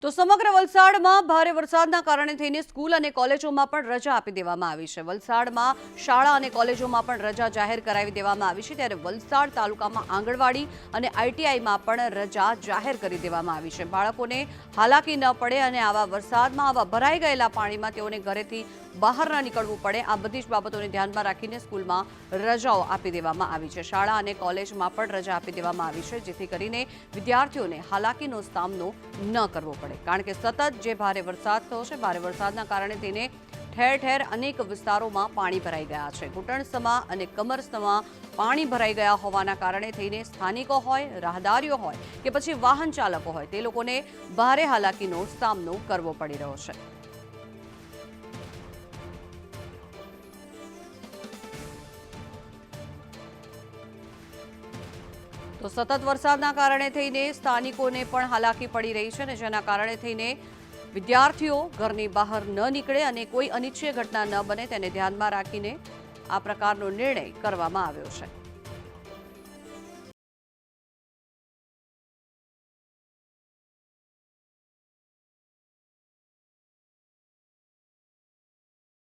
તો સમગ્ર વલસાડમાં ભારે વરસાદના કારણે થઈને સ્કૂલ અને કોલેજોમાં પણ રજા આપી દેવામાં આવી છે। વલસાડમાં શાળા અને કોલેજોમાં પણ રજા જાહેર કરાવી દેવામાં આવી છે, ત્યારે વલસાડ તાલુકામાં આંગણવાડી અને આઈટીઆઈમાં પણ રજા જાહેર કરી દેવામાં આવી છે। બાળકોને હાલાકી ન પડે અને આવા વરસાદમાં આવા ભરાઈ ગયેલા પાણીમાં તેઓને ઘરેથી બહાર ન નીકળવું પડે, આ બધી જ બાબતોને ધ્યાનમાં રાખીને સ્કૂલમાં રજાઓ આપી દેવામાં આવી છે। શાળા અને કોલેજમાં પણ રજા આપી દેવામાં આવી છે, જેથી કરીને વિદ્યાર્થીઓને હાલાકીનો સામનો ન કરવો પડે, કારણ કે સતત જે ભારે વરસાદ થયો છે, ભારે વરસાદના કારણે તેને ઠેર ઠેર અનેક વિસ્તારોમાં પાણી ભરાઈ ગયા છે। ઘૂંટણસમા અને કમરસમા પાણી ભરાઈ ગયા હોવાના કારણે થઈને સ્થાનિકો હોય, રાહદારીઓ હોય કે પછી વાહન ચાલકો હોય, તે લોકોને ભારે હાલાકીનો સામનો કરવો પડી રહ્યો છે। તો સતત વરસાદના કારણે થઈને સ્થાનિકોને પણ હાલાકી પડી રહી છે, અને જેના કારણે થઈને વિદ્યાર્થીઓ ઘરની બહાર ન નીકળે અને કોઈ અનિચ્છનીય ઘટના ન બને તેને ધ્યાનમાં રાખીને આ પ્રકારનો નિર્ણય કરવામાં આવ્યો છે।